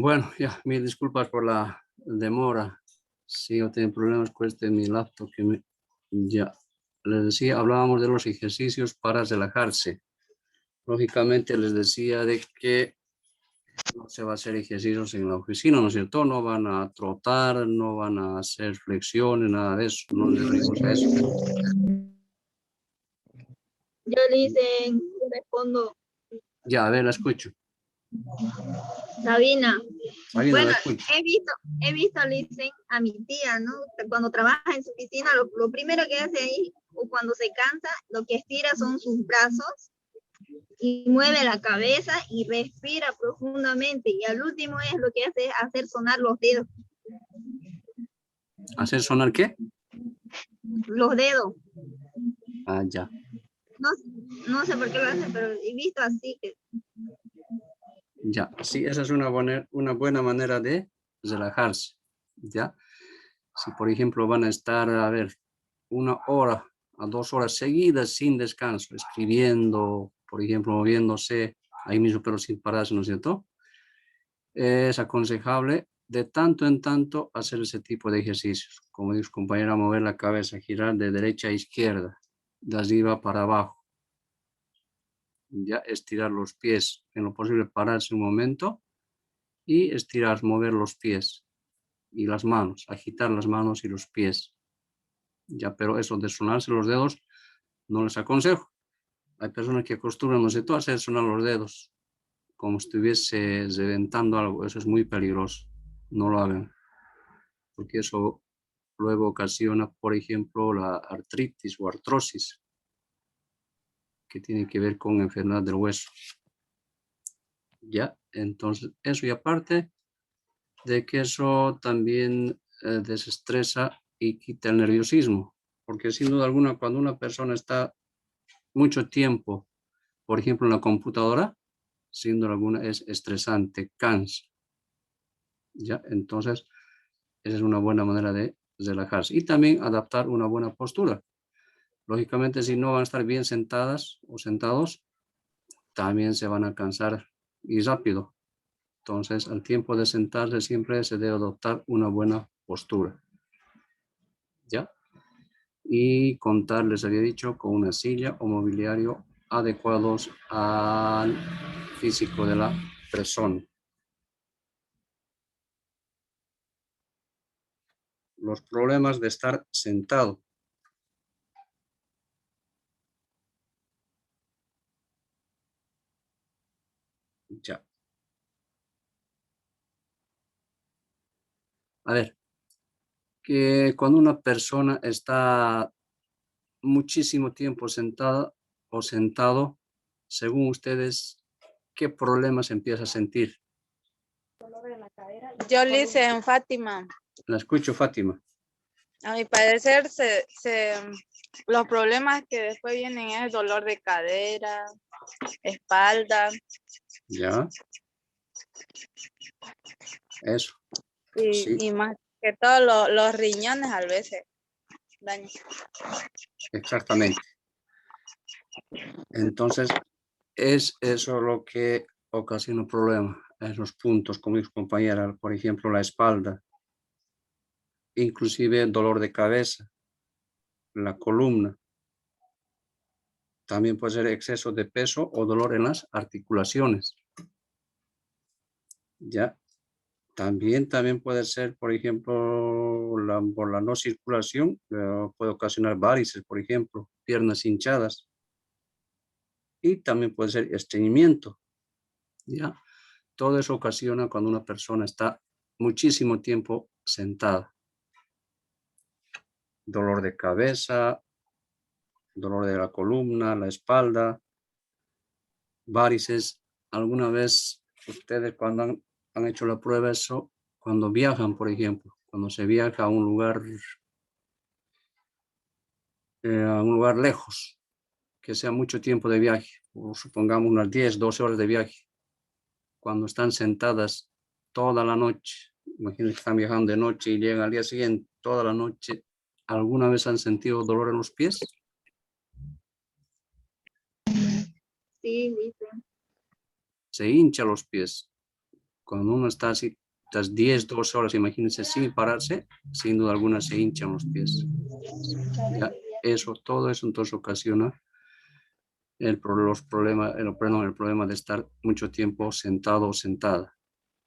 Bueno, ya, mil disculpas por la demora. Si yo tengo problemas con mi laptop ya les decía, hablábamos de los ejercicios para relajarse. Lógicamente les decía de que no se va a hacer ejercicios en la oficina, ¿no es cierto? No van a trotar, no van a hacer flexiones, nada de eso. No les referimos a eso. Yo dicen, respondo, Ya, a ver, la escucho. Sabina. Sabina, Bueno, la escucho. he visto, le dicen a mi tía, ¿no? Cuando trabaja en su oficina, lo primero que hace ahí, o cuando se cansa, lo que estira son sus brazos y mueve la cabeza y respira profundamente. Y al último es lo que hace es hacer sonar los dedos. ¿Hacer sonar qué? Los dedos. Ah, ya. No sé por qué lo hace, pero he visto así que... Ya, sí, esa es una buena manera de relajarse, ¿ya? Si, por ejemplo, van a estar, a ver, 1 hora a 2 horas seguidas sin descanso, escribiendo, por ejemplo, moviéndose ahí mismo, pero sin pararse, ¿no es cierto? Es aconsejable de tanto en tanto hacer ese tipo de ejercicios. Como dice compañera, mover la cabeza, girar de derecha a izquierda, de arriba para abajo. Ya estirar los pies, en lo posible pararse un momento y estirar, mover los pies y las manos, agitar las manos y los pies. Ya, pero eso de sonarse los dedos no les aconsejo. Hay personas que acostumbran, no sé, tú a hacer sonar los dedos como si estuviese reventando algo. Eso es muy peligroso. No lo hagan, porque eso luego ocasiona, por ejemplo, la artritis o artrosis, que tiene que ver con enfermedad del hueso. Ya, entonces, eso y aparte de que eso también desestresa y quita el nerviosismo, porque sin duda alguna cuando una persona está mucho tiempo, por ejemplo, en la computadora, sin duda alguna es estresante, cansa. ¿Ya? Entonces, esa es una buena manera de relajarse. Y también adaptar una buena postura. Lógicamente, si no van a estar bien sentadas o sentados, también se van a cansar y rápido. Entonces, al tiempo de sentarse siempre se debe adoptar una buena postura. ¿Ya? Y contar, les había dicho, con una silla o mobiliario adecuados al físico de la persona. Los problemas de estar sentado. Ya. A ver, que cuando una persona está muchísimo tiempo sentada o sentado, según ustedes, ¿qué problemas empieza a sentir? Yo le hice en Fátima. La escucho, Fátima. A mi parecer, los problemas que después vienen es dolor de cadera, espalda. Ya. Eso. Sí, Y más que todo los riñones a veces dañan. exactamente. Entonces, es eso lo que ocasiona problemas, esos puntos, como dijo compañera, por ejemplo, la espalda, inclusive el dolor de cabeza, la columna. También puede ser exceso de peso o dolor en las articulaciones. Ya. También puede ser, por ejemplo, por la no circulación, puede ocasionar varices, por ejemplo, piernas hinchadas. Y también puede ser estreñimiento. ¿Ya? Todo eso ocasiona cuando una persona está muchísimo tiempo sentada. Dolor de cabeza, dolor de la columna, la espalda, varices. ¿Alguna vez ustedes cuando han hecho la prueba eso, cuando viajan, por ejemplo, cuando se viaja a un lugar lejos, que sea mucho tiempo de viaje, o supongamos unas 10, 12 horas de viaje, cuando están sentadas toda la noche, imagínense que están viajando de noche y llegan al día siguiente toda la noche, ¿alguna vez han sentido dolor en los pies? Sí, dicen. Se hincha los pies Cuando uno está así, las 10, 12 horas, imagínense, sin pararse, sin duda alguna se hinchan los pies. Ya, todo eso entonces ocasiona el problema de estar mucho tiempo sentado o sentada.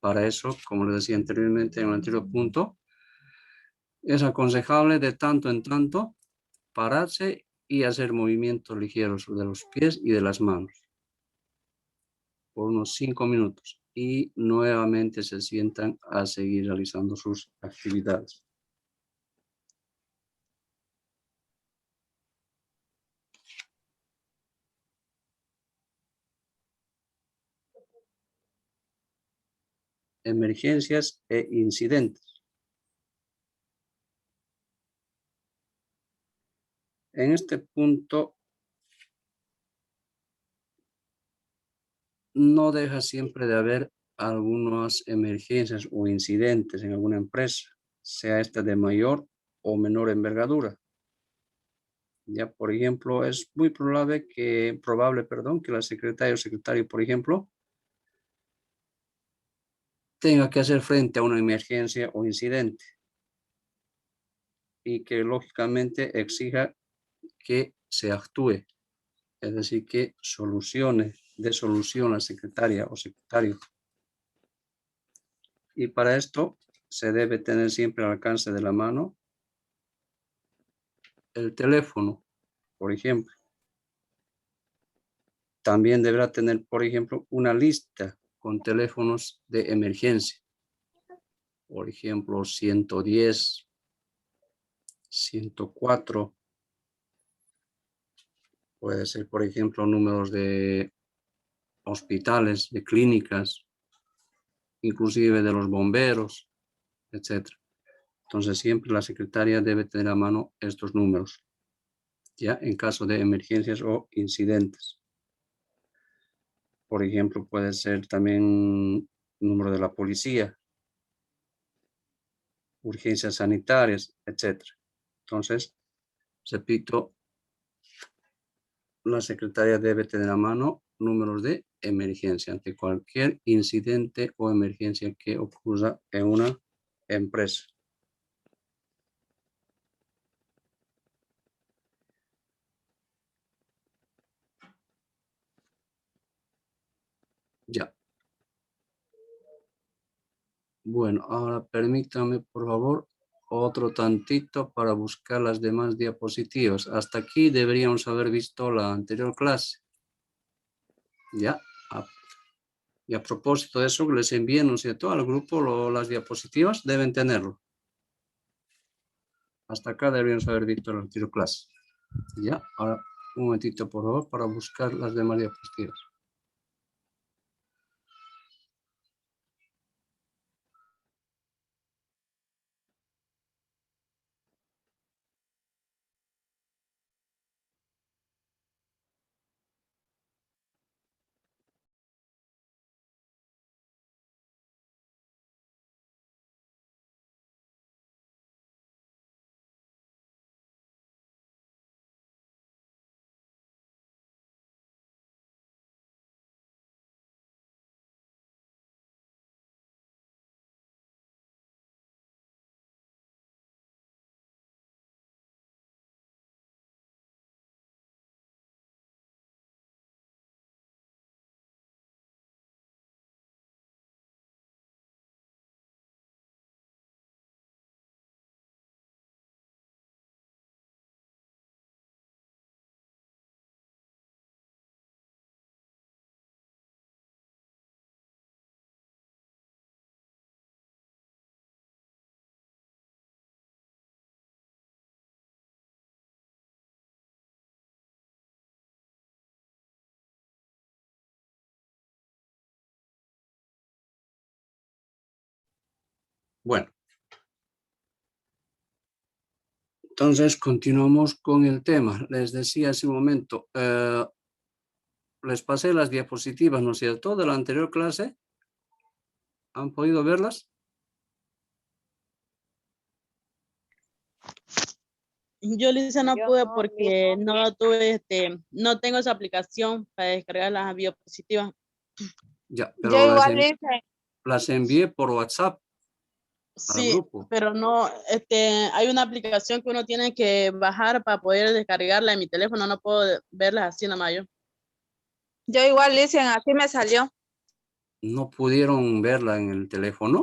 Para eso, como les decía anteriormente en el anterior punto, es aconsejable de tanto en tanto pararse y hacer movimientos ligeros de los pies y de las manos por unos 5 minutos y nuevamente se sientan a seguir realizando sus actividades. Emergencias e incidentes. En este punto no deja siempre de haber algunas emergencias o incidentes en alguna empresa, sea esta de mayor o menor envergadura. Ya, por ejemplo, es muy probable que la secretaria o secretario, por ejemplo, tenga que hacer frente a una emergencia o incidente y que lógicamente exija que se actúe, es decir, que dé solución a la secretaria o secretario. Y para esto se debe tener siempre al alcance de la mano el teléfono, por ejemplo. También deberá tener, por ejemplo, una lista con teléfonos de emergencia. Por ejemplo, 110, 104. Puede ser, por ejemplo, números de hospitales, de clínicas, inclusive de los bomberos, etc. Entonces, siempre la secretaria debe tener a mano estos números, ya en caso de emergencias o incidentes. Por ejemplo, puede ser también número de la policía, urgencias sanitarias, etc. Entonces, repito, la secretaria debe tener a mano números de emergencia ante cualquier incidente o emergencia que ocurra en una empresa. Ya. Bueno, ahora permítame, por favor, otro tantito para buscar las demás diapositivas. Hasta aquí deberíamos haber visto la anterior clase. Ya. Y a propósito de eso, les envíen, ¿no es cierto?, al grupo las diapositivas, deben tenerlo. Hasta acá deberíamos haber visto la anterior clase. Ya, ahora un momentito, por favor, para buscar las demás diapositivas. Bueno. Entonces, continuamos con el tema. Les decía hace un momento, les pasé las diapositivas, ¿no es cierto?, de la anterior clase. ¿Han podido verlas? Yo, Lisa, no pude porque no tuve, no tengo esa aplicación para descargar las diapositivas. Ya, Yo pero igual hice. las envié por WhatsApp al Sí, grupo. pero no, hay una aplicación que uno tiene que bajar para poder descargarla en mi teléfono. No puedo verlas así nomás yo. Yo igual, Licen, así me salió. ¿No pudieron verla en el teléfono?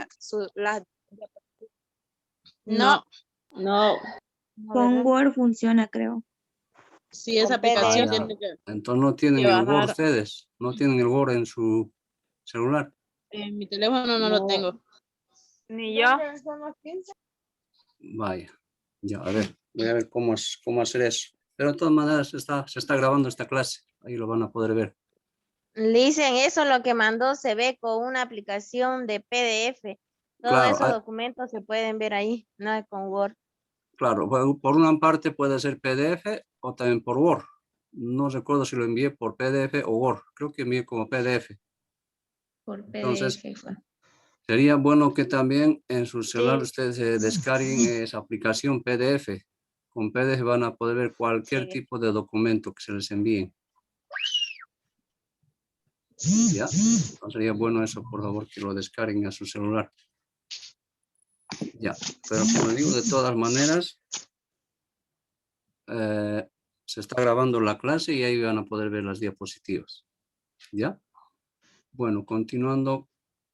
No, No. Con ¿verdad? Word funciona, creo. Sí, esa Con aplicación PDF. tiene que Entonces no tienen el Word bajar. ustedes. No tienen el Word en su celular. En mi teléfono no lo tengo. Ni yo. Vaya. Ya, a ver. Voy a ver cómo hacer eso. Pero de todas maneras se está grabando esta clase. Ahí lo van a poder ver. Le dicen eso, lo que mandó se ve con una aplicación de PDF. Todos Claro, esos documentos se pueden ver ahí, no es con Word. claro. Por una parte puede ser PDF o también por Word. No recuerdo si lo envié por PDF o Word. Creo que envié como PDF. Por Entonces, PDF fue. sería bueno que también en su celular Sí. ustedes descarguen esa aplicación PDF. Con PDF van a poder ver cualquier Sí. tipo de documento que se les envíe. ¿Ya? Entonces sería bueno eso, por favor, que lo descarguen a su celular. Ya, pero como digo, de todas maneras, se está grabando la clase y ahí van a poder ver las diapositivas. ¿Ya? Bueno, continuando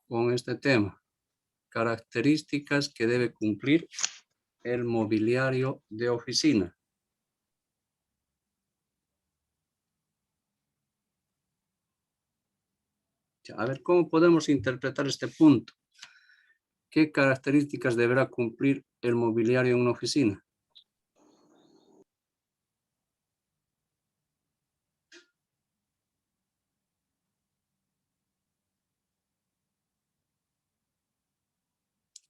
con este tema. Características que debe cumplir el mobiliario de oficina. Ya, a ver, ¿cómo podemos interpretar este punto? ¿Qué características deberá cumplir el mobiliario en una oficina?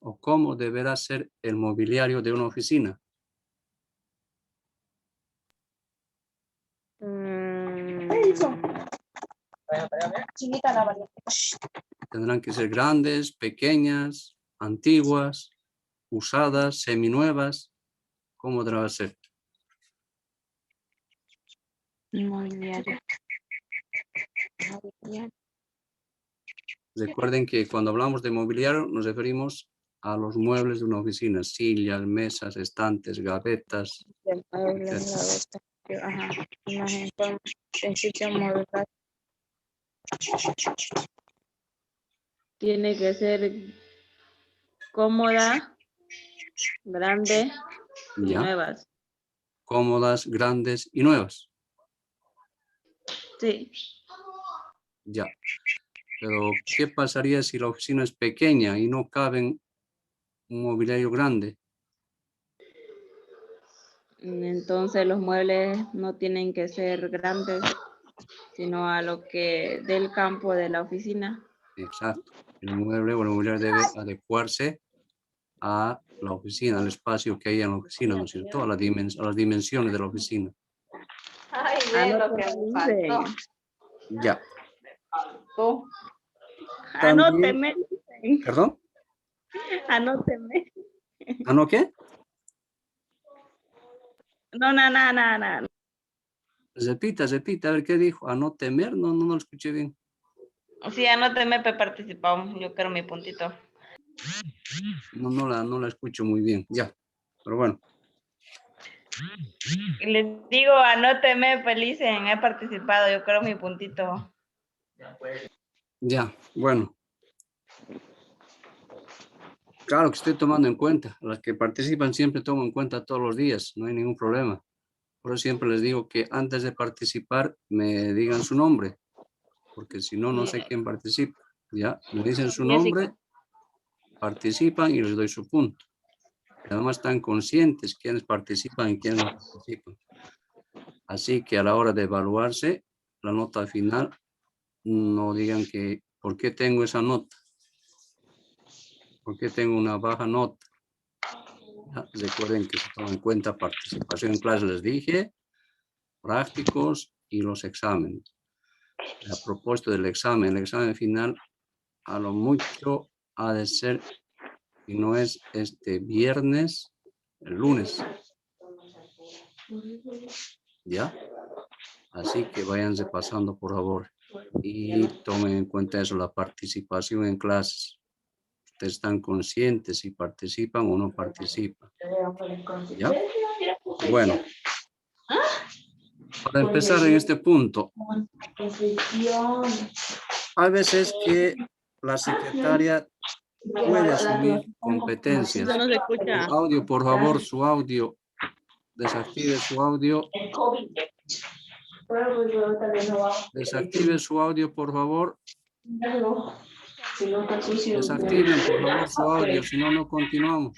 ¿O cómo deberá ser el mobiliario de una oficina? Tendrán que ser grandes, pequeñas, antiguas, usadas, seminuevas. ¿Cómo deberá ser? Mobiliario. Recuerden que cuando hablamos de mobiliario nos referimos a los muebles de una oficina, sillas, mesas, estantes, gavetas. Ajá. Imagen con principio modular. Tiene que ser cómoda, grande y ¿Ya? nuevas. Cómodas, grandes y nuevas. Sí. Ya. Pero, ¿qué pasaría si la oficina es pequeña y no caben un mobiliario grande? Entonces los muebles no tienen que ser grandes, sino a lo que del campo de la oficina. Exacto. El mueble o el mobiliario debe adecuarse a la oficina, al espacio que hay en la oficina, ¿no es cierto? A las dimensiones de la oficina. Ay, ve lo que me faltó. Ya. Tú. También, Anóteme. ¿perdón? Anóteme. ¿Ah, no qué? No, no. Repita, a ver qué dijo. ¿A no temer? No lo escuché bien. Sí, anóteme, participamos. Yo quiero mi puntito. No la escucho muy bien. Ya. Pero bueno. Les digo, anóteme, Pelicen, he participado. Yo quiero mi puntito. Ya. Bueno. Claro que estoy tomando en cuenta. Las que participan siempre tomo en cuenta todos los días. No hay ningún problema. Por eso siempre les digo que antes de participar me digan su nombre. Porque si no, no sé quién participa. Ya. Me dicen su nombre, Jessica. participan y les doy su punto. Y además están conscientes quiénes participan y quiénes no participan. Así que a la hora de evaluarse la nota final, no digan que, ¿por qué tengo esa nota? ¿Por qué tengo una baja nota? Ya, recuerden que se toma en cuenta participación en clase, les dije, prácticos y los exámenes. A propósito del examen, el examen final a lo mucho ha de ser, si no es este viernes, el lunes. ¿Ya? Así que váyanse pasando, por favor, y tomen en cuenta eso, la participación en clases. Ustedes están conscientes si participan o no participan. ¿Ya? Bueno. Para empezar en este punto, hay veces que la secretaria puede asumir competencias. Eso no se escucha. Su audio, por favor, su audio. Desactive su audio. Desactive su audio, por favor. Desactiven, por favor, su audio, si no, no continuamos.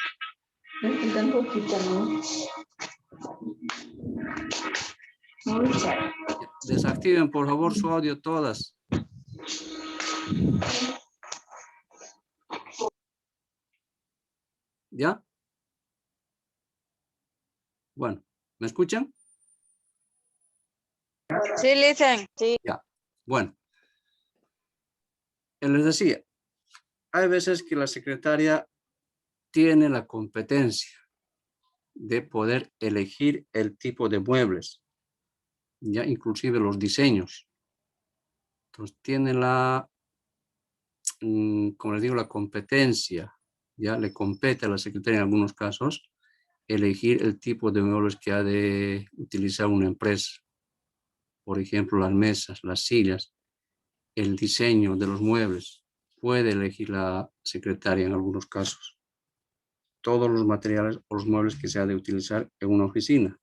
Desactiven, por favor, su audio todas. ¿Ya? Bueno, ¿me escuchan? Sí, listen. Ya. Bueno. Les decía, hay veces que la secretaria tiene la competencia de poder elegir el tipo de muebles, ya inclusive los diseños. Entonces tiene la, como les digo, la competencia, ya le compete a la secretaria en algunos casos elegir el tipo de muebles que ha de utilizar una empresa. Por ejemplo, las mesas, las sillas, el diseño de los muebles. Puede elegir la secretaria en algunos casos todos los materiales o los muebles que se ha de utilizar en una oficina.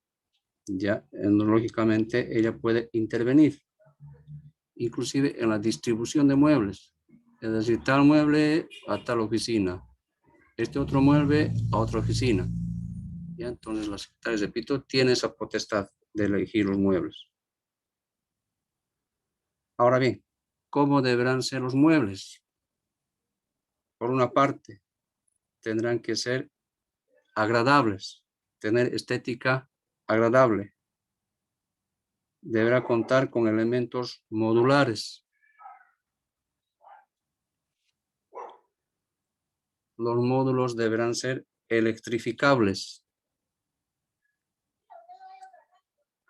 Ya, lógicamente, ella puede intervenir, inclusive en la distribución de muebles. Es decir, tal mueble a tal oficina, este otro mueble a otra oficina. Ya, entonces la secretaria, repito, tiene esa potestad de elegir los muebles. Ahora bien, ¿cómo deberán ser los muebles? Por una parte, tendrán que ser agradables, tener estética agradable. Deberá contar con elementos modulares. Los módulos deberán ser electrificables.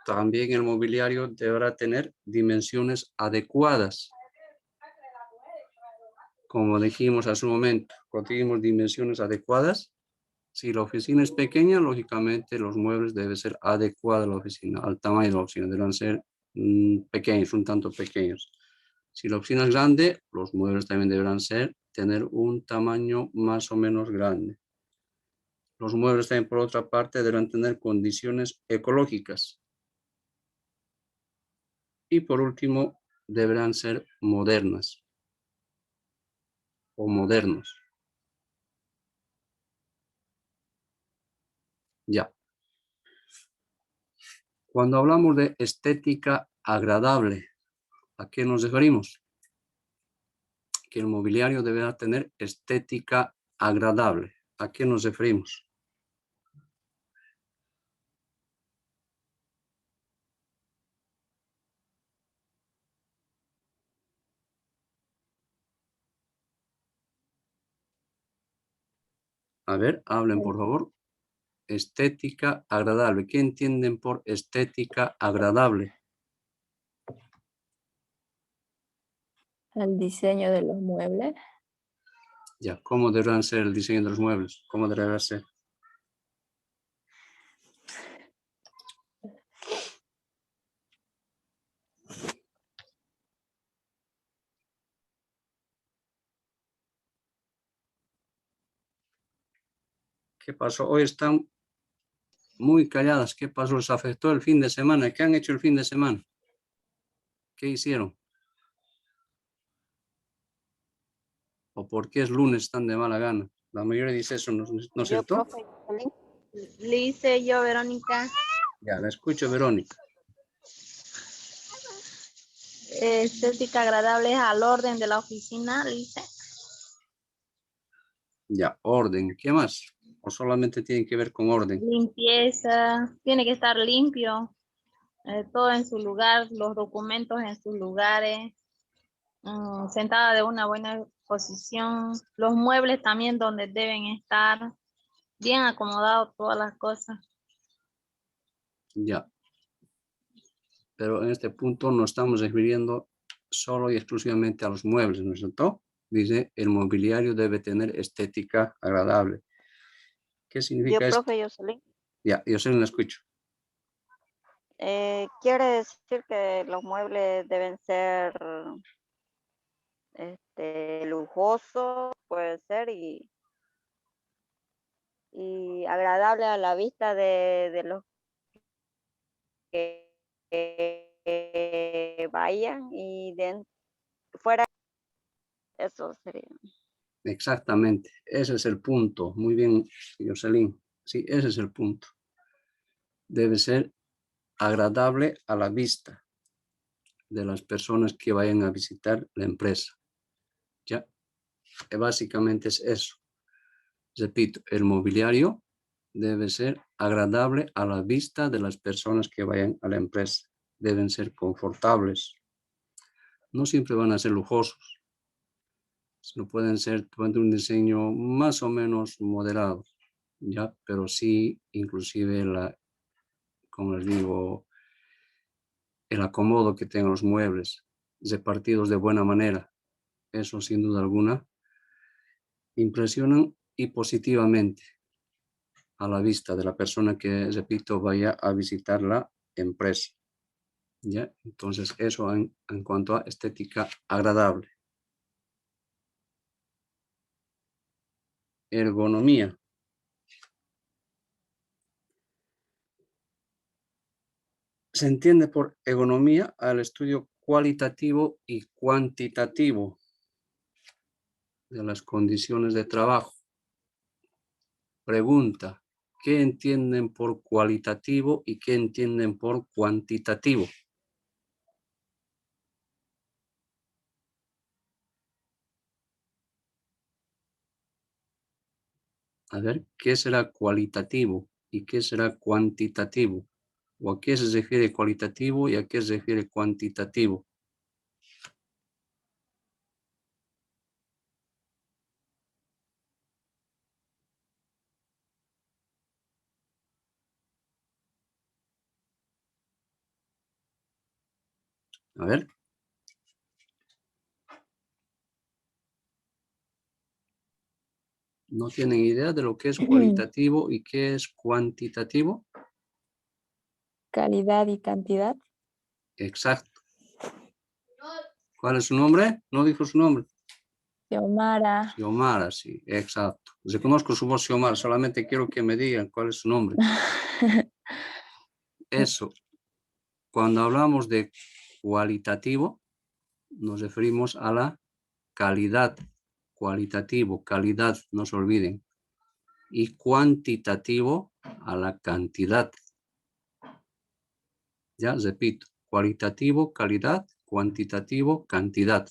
También el mobiliario deberá tener dimensiones adecuadas. Como dijimos hace un momento, cuando dijimos dimensiones adecuadas, si la oficina es pequeña, lógicamente los muebles deben ser adecuados a la oficina, al tamaño de la oficina, deberán ser pequeños, un tanto pequeños. Si la oficina es grande, los muebles también deberán tener un tamaño más o menos grande. Los muebles también, por otra parte, deberán tener condiciones ecológicas. Y por último, deberán ser modernas o modernos. Ya. Cuando hablamos de estética agradable, ¿a qué nos referimos? Que el mobiliario deberá tener estética agradable. ¿A qué nos referimos? A ver, hablen por favor. Estética agradable. ¿Qué entienden por estética agradable? El diseño de los muebles. Ya, ¿cómo deberán ser el diseño de los muebles? ¿Cómo deberá ser? ¿Qué pasó? Hoy están muy calladas. ¿Qué pasó? ¿Les afectó el fin de semana? ¿Qué han hecho el fin de semana? ¿Qué hicieron? ¿O por qué es lunes tan de mala gana? La mayoría dice eso, ¿no es cierto? Le hice yo, Verónica. Ya, la escucho, Verónica. Estética agradable es al orden de la oficina, le hice. Ya, orden. ¿Qué más? ¿O solamente tiene que ver con orden? Limpieza, tiene que estar limpio, todo en su lugar, los documentos en sus lugares, sentada de una buena posición, los muebles también donde deben estar, bien acomodados todas las cosas. Ya. Pero en este punto nos estamos refiriendo solo y exclusivamente a los muebles, ¿no es cierto? dice el mobiliario debe tener estética agradable. ¿Qué significa esto? Profe Jocelyn, Ya, yo se lo escucho. quiere decir que los muebles deben ser lujosos, puede ser, y agradable a la vista de los que vayan y fuera, eso sería. Exactamente, ese es el punto. Muy bien, Jocelyn. Sí, ese es el punto. Debe ser agradable a la vista de las personas que vayan a visitar la empresa. Ya, básicamente es eso. Repito, el mobiliario debe ser agradable a la vista de las personas que vayan a la empresa. Deben ser confortables. No siempre van a ser lujosos. No pueden ser de un diseño más o menos moderado, ya, pero sí, inclusive como les digo, el acomodo que tengan los muebles, repartidos de buena manera, eso sin duda alguna impresionan y positivamente a la vista de la persona que, repito, vaya a visitar la empresa. ¿Ya? Entonces, eso en cuanto a estética agradable. Ergonomía. Se entiende por ergonomía al estudio cualitativo y cuantitativo de las condiciones de trabajo. Pregunta, ¿qué entienden por cualitativo y qué entienden por cuantitativo? A ver, ¿qué será cualitativo y qué será cuantitativo? ¿O a qué se refiere cualitativo y a qué se refiere cuantitativo? A ver. ¿No tienen idea de lo que es cualitativo y qué es cuantitativo? Calidad y cantidad. Exacto. ¿Cuál es su nombre? No dijo su nombre. Xiomara. Xiomara, sí, exacto. Reconozco su voz, Xiomara, solamente quiero que me digan cuál es su nombre. Eso, cuando hablamos de cualitativo, nos referimos a la calidad. Cualitativo, calidad, no se olviden. Y cuantitativo, a la cantidad. Ya, repito, cualitativo, calidad, cuantitativo, cantidad.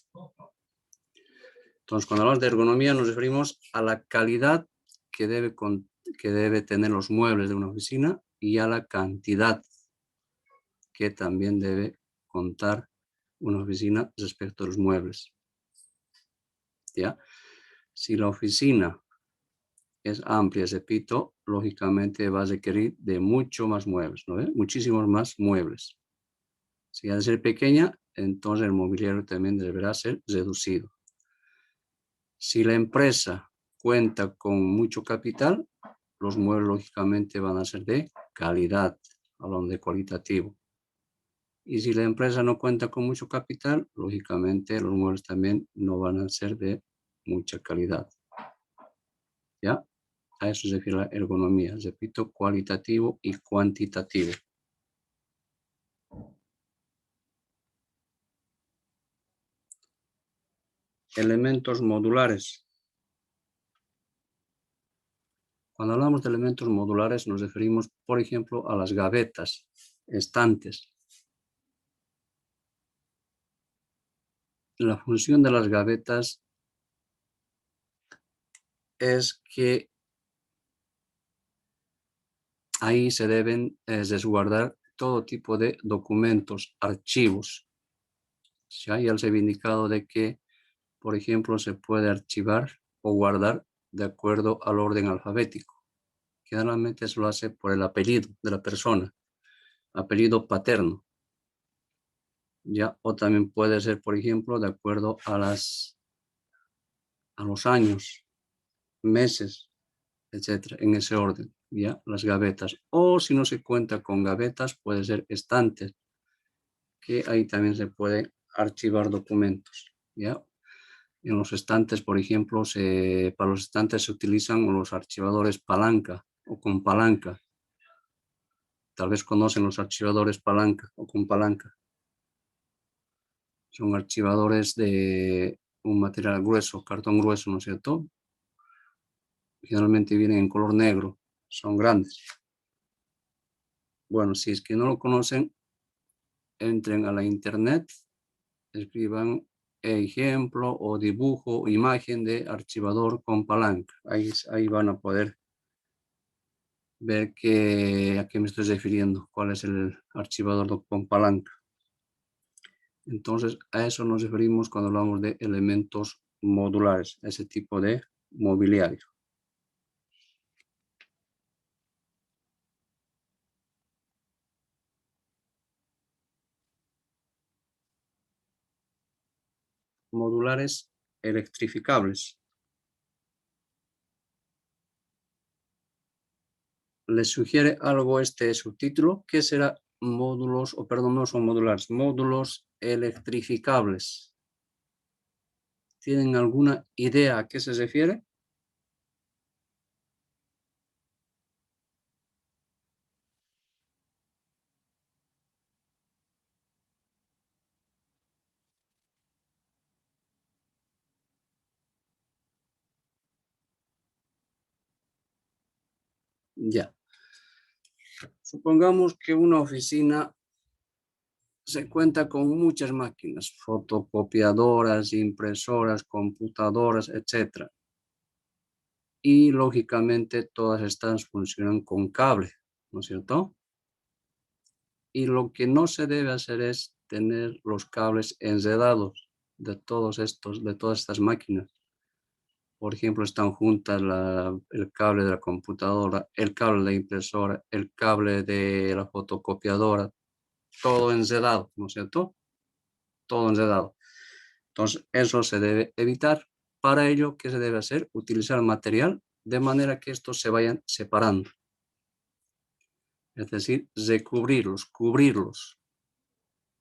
Entonces, cuando hablamos de ergonomía nos referimos a la calidad que debe tener los muebles de una oficina y a la cantidad que también debe contar una oficina respecto a los muebles. ¿Ya? Si la oficina es amplia, repito, lógicamente va a requerir de mucho más muebles, ¿no? Muchísimos más muebles. Si ha de ser pequeña, entonces el mobiliario también deberá ser reducido. Si la empresa cuenta con mucho capital, los muebles lógicamente van a ser de calidad, hablando de cualitativo. Y si la empresa no cuenta con mucho capital, lógicamente los muebles también no van a ser de mucha calidad. ¿Ya? A eso se refiere la ergonomía. Repito, cualitativo y cuantitativo. Elementos modulares. Cuando hablamos de elementos modulares nos referimos, por ejemplo, a las gavetas, estantes. La función de las gavetas es que ahí se deben resguardar todo tipo de documentos, archivos. Ya se había indicado de que, por ejemplo, se puede archivar o guardar de acuerdo al orden alfabético. Generalmente se lo hace por el apellido de la persona, apellido paterno. Ya, o también puede ser, por ejemplo, de acuerdo a las a los años, meses, etcétera, en ese orden, ¿ya? Las gavetas. O si no se cuenta con gavetas, puede ser estantes, que ahí también se puede archivar documentos, ¿ya? En los estantes, por ejemplo, para los estantes se utilizan los archivadores palanca o con palanca. Tal vez conocen los archivadores palanca o con palanca. Son archivadores de un material grueso, cartón grueso, ¿no es cierto? Generalmente vienen en color negro, son grandes. Bueno, si es que no lo conocen, entren a la internet, escriban ejemplo o dibujo o imagen de archivador con palanca. Ahí van a poder ver a qué me estoy refiriendo, cuál es el archivador con palanca. Entonces, a eso nos referimos cuando hablamos de elementos modulares, ese tipo de mobiliario. Modulares electrificables. ¿Les sugiere algo este subtítulo? ¿Qué será módulos, o perdón, no son modulares, módulos electrificables? ¿Tienen alguna idea a qué se refiere? Ya. Supongamos que una oficina se cuenta con muchas máquinas, fotocopiadoras, impresoras, computadoras, etc. Y lógicamente todas estas funcionan con cable, ¿no es cierto? Y lo que no se debe hacer es tener los cables enredados de todas estas máquinas. Por ejemplo, están juntas el cable de la computadora, el cable de la impresora, el cable de la fotocopiadora, todo enredado, ¿no es cierto? Todo enredado. Entonces, eso se debe evitar. Para ello, ¿qué se debe hacer? Utilizar material de manera que estos se vayan separando. Es decir, recubrirlos, cubrirlos.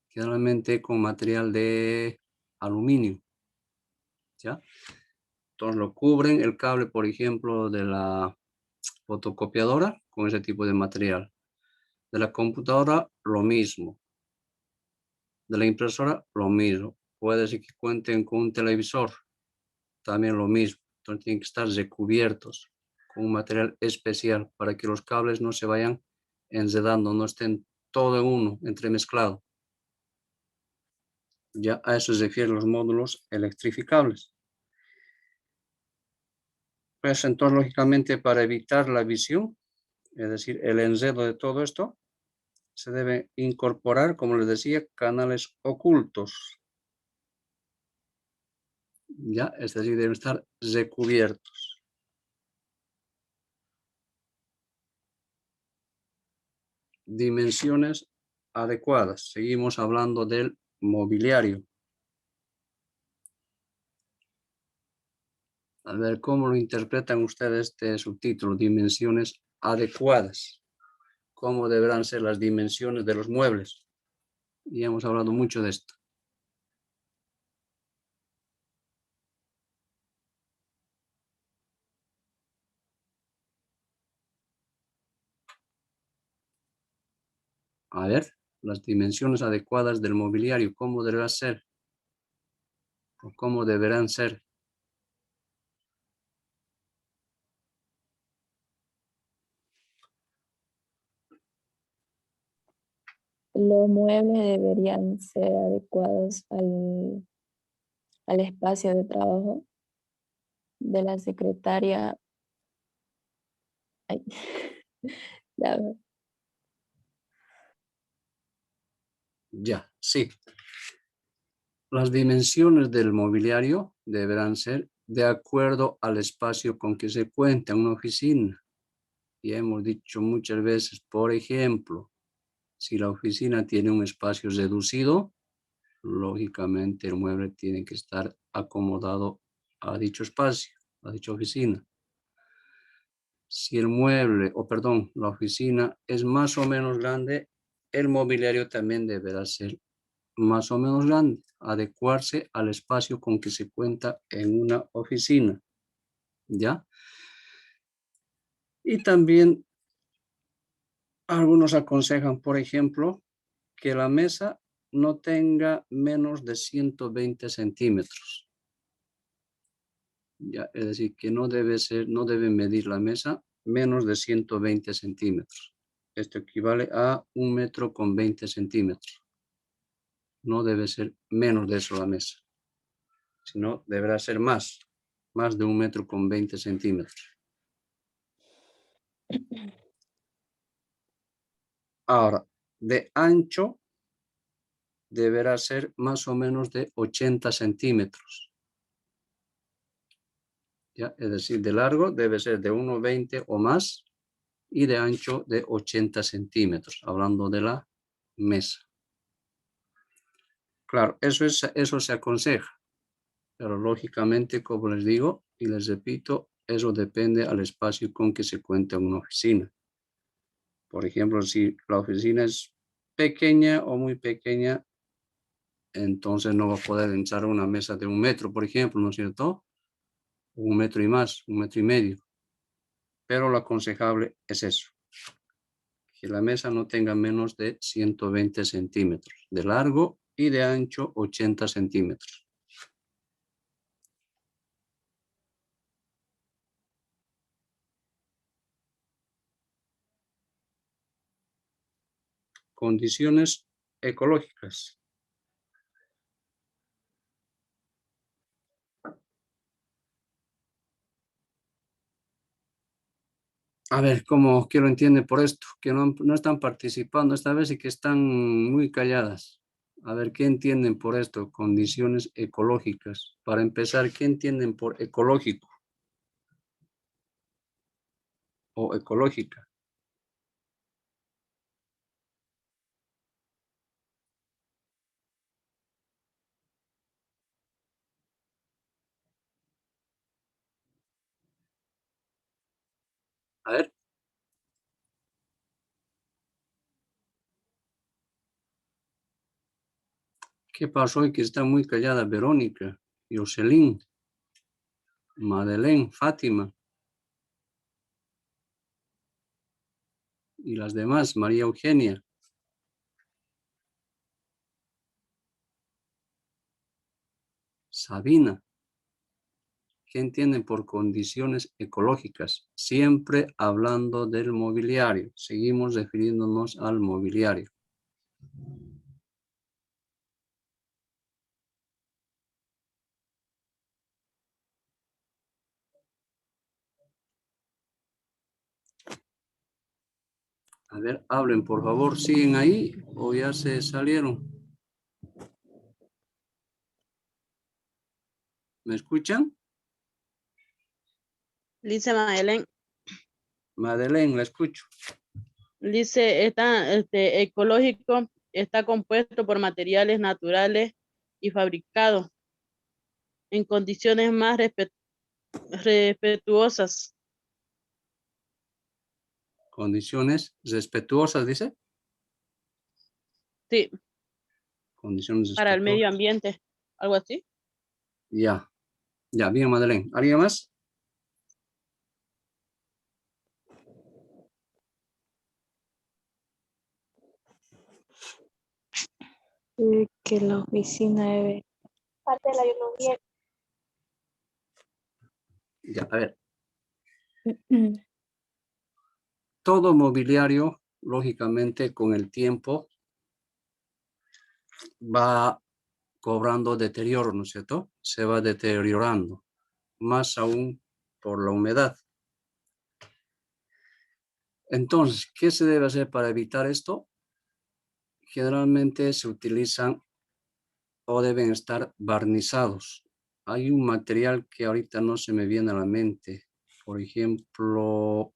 Generalmente con material de aluminio. ¿Ya? Entonces lo cubren el cable, por ejemplo, de la fotocopiadora con ese tipo de material. De la computadora, lo mismo. De la impresora, lo mismo. Puede ser que cuenten con un televisor, también lo mismo. Entonces tienen que estar recubiertos con un material especial para que los cables no se vayan enredando, no estén todo en uno, entremezclado. Ya a eso se refieren los módulos electrificables. Pues entonces, lógicamente, para evitar la visión, es decir, el enredo de todo esto, se debe incorporar, como les decía, canales ocultos. Ya, es decir, deben estar recubiertos. Dimensiones adecuadas. Seguimos hablando del mobiliario. A ver, ¿cómo lo interpretan ustedes este subtítulo? Dimensiones adecuadas. ¿Cómo deberán ser las dimensiones de los muebles? Y hemos hablado mucho de esto. A ver, las dimensiones adecuadas del mobiliario, ¿cómo deberá ser? ¿O cómo deberán ser? Los muebles deberían ser adecuados al espacio de trabajo de la secretaria. Ay, ya, Ya, sí. Las dimensiones del mobiliario deberán ser de acuerdo al espacio con que se cuenta en una oficina. Y hemos dicho muchas veces, por ejemplo, si la oficina tiene un espacio reducido, lógicamente el mueble tiene que estar acomodado a dicho espacio, a dicha oficina. Si el mueble, o perdón, la oficina es más o menos grande, el mobiliario también deberá ser más o menos grande, adecuarse al espacio con que se cuenta en una oficina, ¿ya? Y también algunos aconsejan, por ejemplo, que la mesa no tenga menos de 120 centímetros. Ya, es decir, que no debe medir la mesa menos de 120 centímetros. Esto equivale a 1 metro con 20 centímetros. No debe ser menos de eso la mesa, sino deberá ser más de 1 metro con 20 centímetros. Ahora, de ancho deberá ser más o menos de 80 centímetros. ¿Ya? Es decir, de largo debe ser de 1,20 o más y de ancho de 80 centímetros, hablando de la mesa. Claro, eso se aconseja, pero lógicamente, como les digo y les repito, eso depende al espacio con que se cuenta en una oficina. Por ejemplo, si la oficina es pequeña o muy pequeña, entonces no va a poder entrar una mesa de 1 metro, por ejemplo, ¿no es cierto? 1 metro y más, 1 metro y medio. Pero lo aconsejable es eso, que la mesa no tenga menos de 120 centímetros de largo y de ancho 80 centímetros. Condiciones ecológicas. A ver, ¿cómo que lo entiende por esto? Que no están participando esta vez y que están muy calladas. A ver, ¿qué entienden por esto? Condiciones ecológicas. Para empezar, ¿qué entienden por ecológico? O ecológica. A ver. ¿Qué pasó hoy que está muy callada Verónica, Jocelyn, Madeleine, Fátima? Y las demás, María Eugenia. Sabina. ¿Qué entienden por condiciones ecológicas? Siempre hablando del mobiliario. Seguimos refiriéndonos al mobiliario. A ver, hablen, por favor. ¿Siguen ahí o ya se salieron? ¿Me escuchan? Dice Madeleine, Madeleine, la escucho. dice, ecológico está compuesto por materiales naturales y fabricados en condiciones más respetuosas. Condiciones respetuosas, dice. Sí, Condiciones para el medio respetuosas. ambiente, algo así. Ya, ya, bien, Madeleine. ¿Alguien más? Que la oficina debe parte de la biología. Ya, a ver. Todo mobiliario, lógicamente, con el tiempo va cobrando deterioro, ¿no es cierto? Se va deteriorando, más aún por la humedad. Entonces, ¿qué se debe hacer para evitar esto? Generalmente se utilizan o deben estar barnizados. Hay un material que ahorita no se me viene a la mente. Por ejemplo,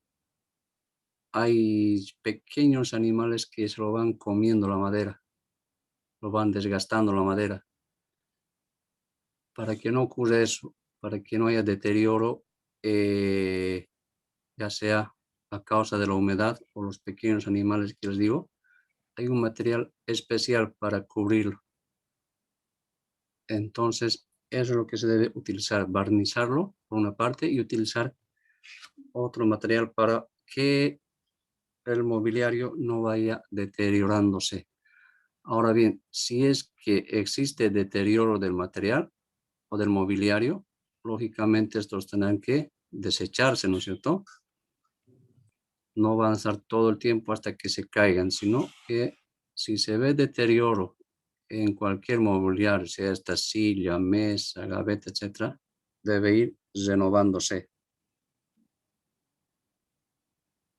hay pequeños animales que se lo van comiendo la madera, lo van desgastando la madera. Para que no ocurra eso, para que no haya deterioro, ya sea a causa de la humedad o los pequeños animales que les digo. Hay un material especial para cubrirlo. Entonces, eso es lo que se debe utilizar, barnizarlo por una parte y utilizar otro material para que el mobiliario no vaya deteriorándose. Ahora bien, si es que existe deterioro del material o del mobiliario, lógicamente estos tendrán que desecharse, ¿no es cierto? No van a estar todo el tiempo hasta que se caigan, sino que si se ve deterioro en cualquier mobiliario, sea esta silla, mesa, gaveta, etcétera, debe ir renovándose.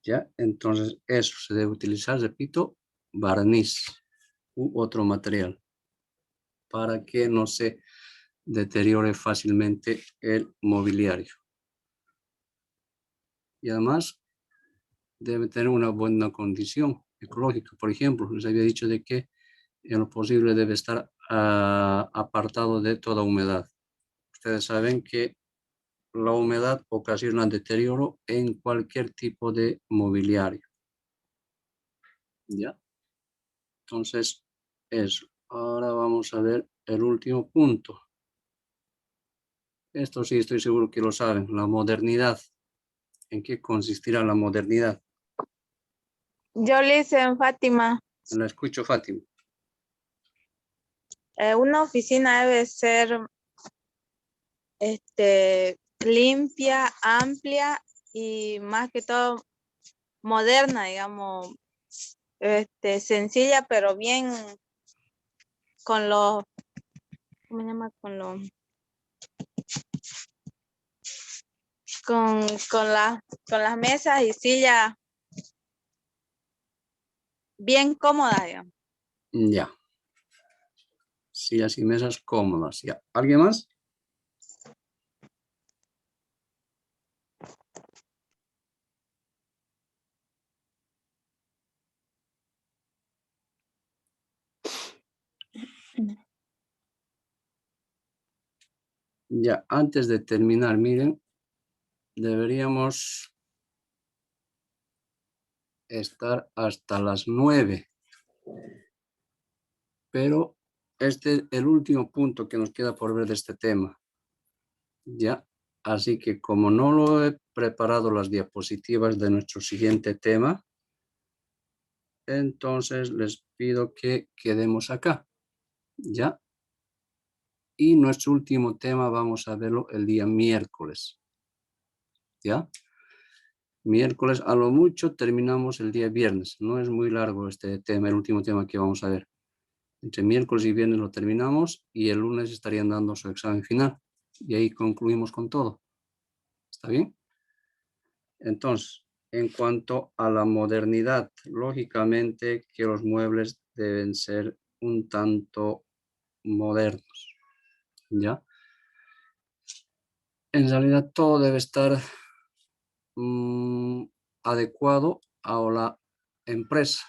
¿Ya? Entonces eso se debe utilizar, repito, barniz u otro material para que no se deteriore fácilmente el mobiliario. Y además debe tener una buena condición ecológica. Por ejemplo, les había dicho de que en lo posible debe estar apartado de toda humedad. Ustedes saben que la humedad ocasiona deterioro en cualquier tipo de mobiliario. ¿Ya? Entonces, eso. Ahora vamos a ver el último punto. Esto sí estoy seguro que lo saben, la modernidad. ¿En qué consistirá la modernidad? Yo le hice en Fátima. La escucho, Fátima. Una oficina debe ser limpia, amplia y más que todo moderna, digamos, sencilla, pero bien con los, ¿cómo se llama? Con las mesas y sillas bien cómodas, digamos. Ya. Sillas y mesas cómodas. Ya. ¿Alguien más? Ya, antes de terminar, miren, deberíamos estar hasta las 9. Pero este es el último punto que nos queda por ver de este tema. Ya, así que como no lo he preparado las diapositivas de nuestro siguiente tema, entonces les pido que quedemos acá. Ya. Y nuestro último tema vamos a verlo el día miércoles. ¿Ya? Miércoles a lo mucho terminamos el día viernes. No es muy largo este tema, el último tema que vamos a ver. Entre miércoles y viernes lo terminamos y el lunes estarían dando su examen final. Y ahí concluimos con todo. ¿Está bien? Entonces, en cuanto a la modernidad, lógicamente que los muebles deben ser un tanto modernos. ¿Ya? En realidad todo debe estar adecuado a la empresa.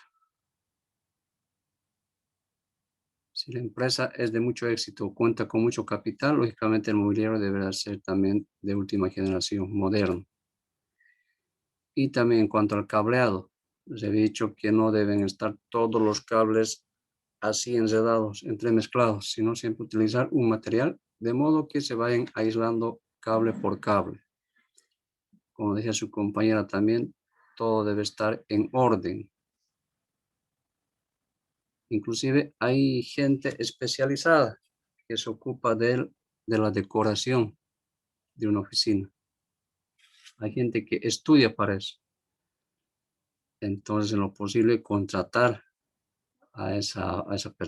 Si la empresa es de mucho éxito, cuenta con mucho capital, lógicamente el mobiliario deberá ser también de última generación, moderno. Y también en cuanto al cableado, les he dicho que no deben estar todos los cables así enredados, entremezclados, sino siempre utilizar un material de modo que se vayan aislando cable por cable. Como decía su compañera también, todo debe estar en orden. Inclusive hay gente especializada que se ocupa de la decoración de una oficina. Hay gente que estudia para eso. Entonces, en lo posible, contratar a esa persona.